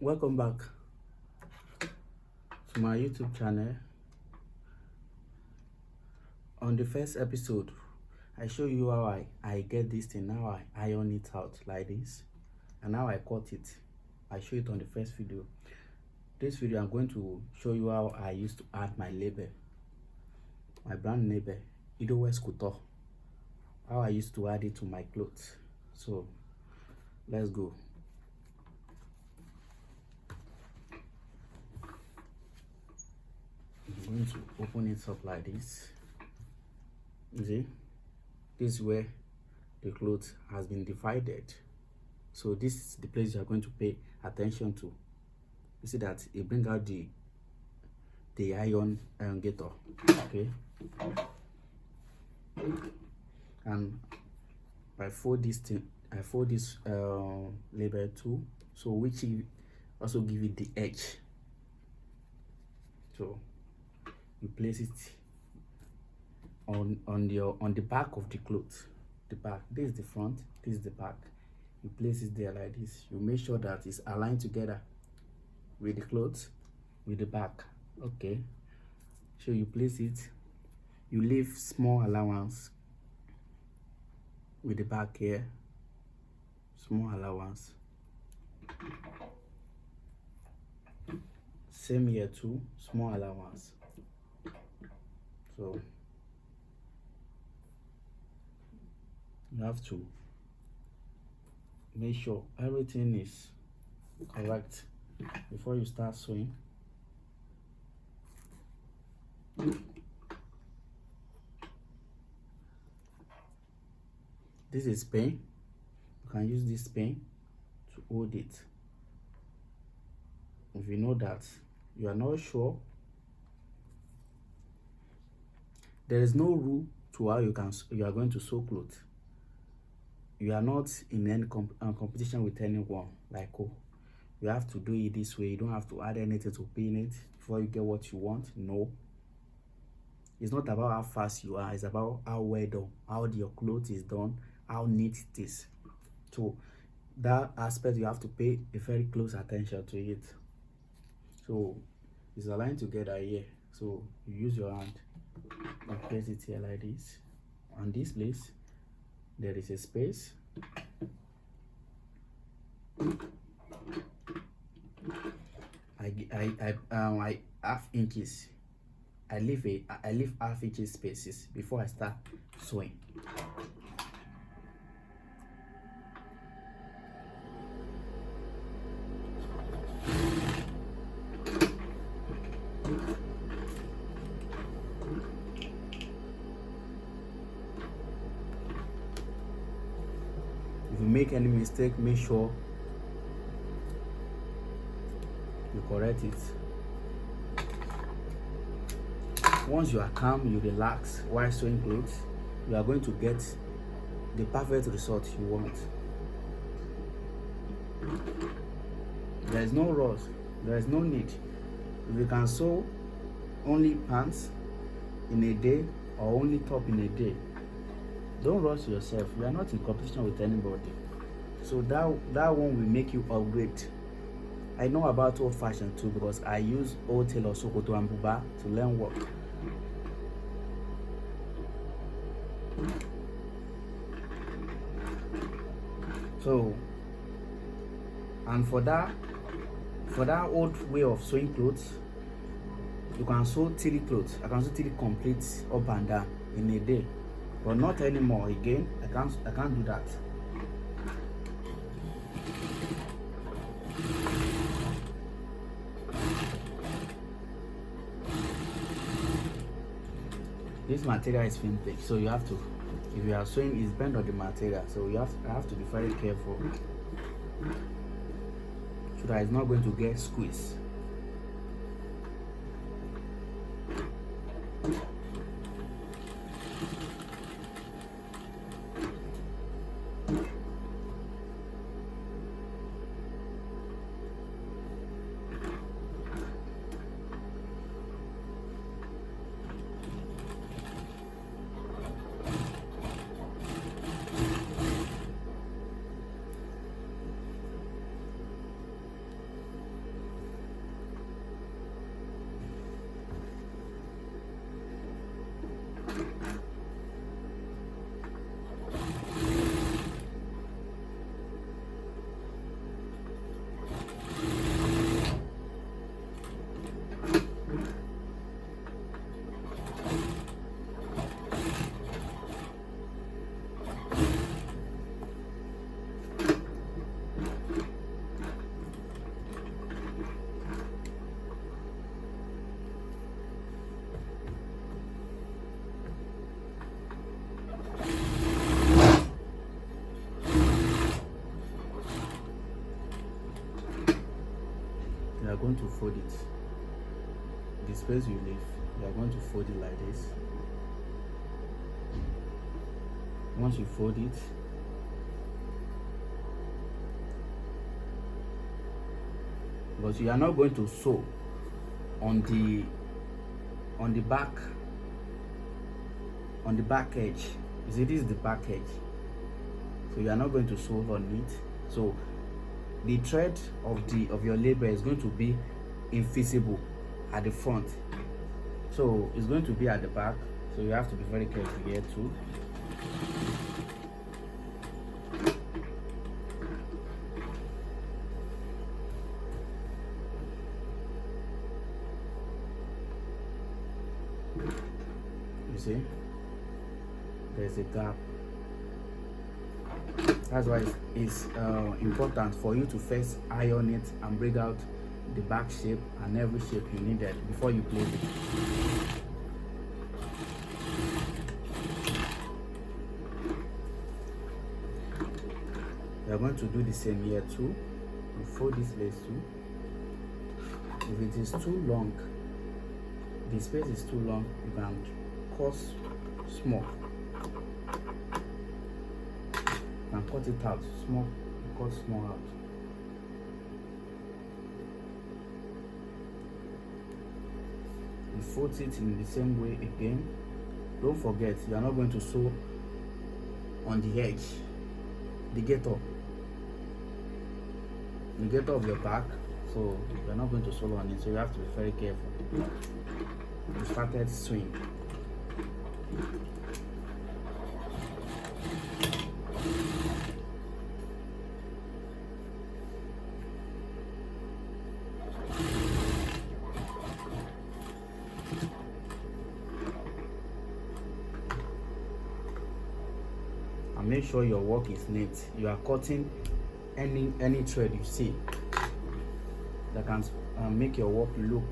Welcome back to my YouTube channel. On the first episode, I show you how I get this thing. Now I iron it out like this, and now I cut it. I show it on the first video. This video I'm going to show you how I used to add my label, my brand label, West Couture. How I used to add it to my clothes. So let's go. I'm going to open it up like this. You see, this is where the clothes has been divided. So this is the place you are going to pay attention to. You see that it brings out the iron gator. Okay, and I fold this thing. I fold this label too, so which also give it the edge. So you place it on the back of the cloth. The back. This is the front. This is the back. You place it there like this. You make sure that it's aligned together with the clothes, with the back. Okay. So you place it. You leave small allowance with the back here. Small allowance. Same here too. Small allowance. So you have to make sure everything is correct before you start sewing. This is pen. You can use this pen to hold it. If you know that you are not sure, there is no rule to how you are going to sew clothes. You are not in any competition with anyone. Like, oh, you have to do it this way. You don't have to add anything to pin it before you get what you want. No. It's not about how fast you are. It's about how well done, how your clothes is done, how neat it is. So that aspect you have to pay a very close attention to it. So it's aligned together here. So you use your hand and place it here like this. On this place, there is a space. I half inches. I leave half inches spaces before I start sewing. If you make any mistake, make sure you correct it. Once you are calm, you relax while sewing clothes, you are going to get the perfect result you want. There is no rush, there is no need. If you can sew only pants in a day or only top in a day, don't rush yourself. You are not in competition with anybody. So that one will make you upgrade. I know about old fashion too, because I use old tailor Sokoto and Buba to learn work. So, and for that old way of sewing clothes, you can sew 3 clothes. I can sew 3 complete up and down in a day. But not anymore. Again, I can't do that. This material is vintage, so you have to, if you are sewing, it's bent on the material, so you have to be very careful so that it's not going to get squeezed. going to fold it. The space you leave, you are going to fold it like this. Once you fold it, but you are not going to sew on the back edge. You see, this is the back edge, so you are not going to sew on it. So the thread of your label is going to be invisible at the front, so it's going to be at the back, so you have to be very careful here too. You see, there's a gap. That's why it's important for you to first iron it and bring out the back shape and every shape you needed before you place it. We are going to do the same here too. You fold this lace too. If it is too long, the space is too long, you can cut small. You can cut it out small, cut small out. You fold it in the same way again. Don't forget, you are not going to sew on the edge, the gator of your back, so you are not going to sew on it, so you have to be very careful. You started swing. And make sure your work is neat. You are cutting any thread you see that can make your work look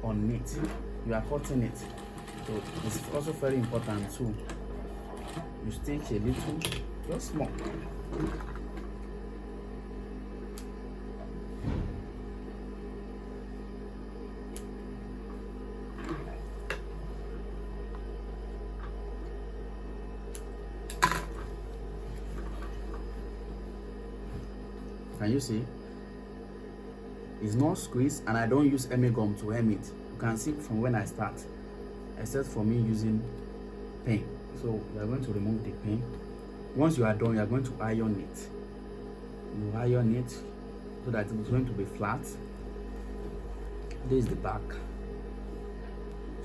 unneat. You are cutting it, so it's also very important too. You stitch a little, just small. Can you see? It's not squeezed, and I don't use any gum to hem it. You can see from when I start, except for me using pen. So we are going to remove the pen. Once you are done, you are going to iron it. You iron it so that it's going to be flat. This is the back.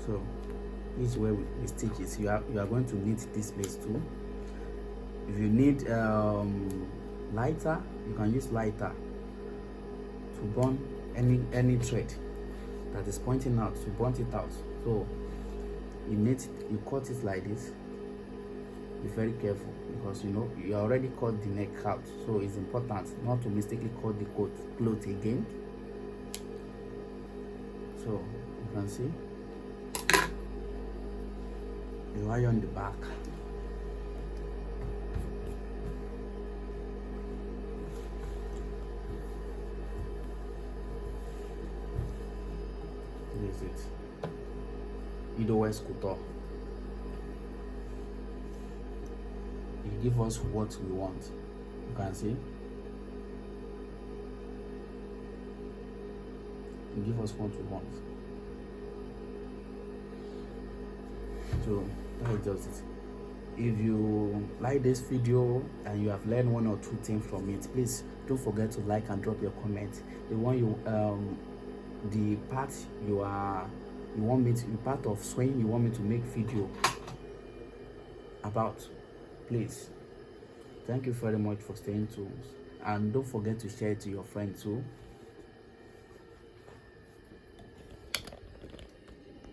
So this is where we stitch it. You are going to knit this place too. If you need lighter, you can use lighter to burn any thread that is pointing out, to burn it out. So you cut it like this. Be very careful, because you already cut the neck out, so it's important not to mistakenly cut the cloth again. So you can see you iron the back. This is it. Idowes couture. It gives us what we want. You can see. It gives us what we want. So that is just it. If you like this video and you have learned one or two things from it, please don't forget to like and drop your comment. The one the part part of sewing you want me to make video about, please. Thank you very much for staying tuned, and don't forget to share it to your friends too.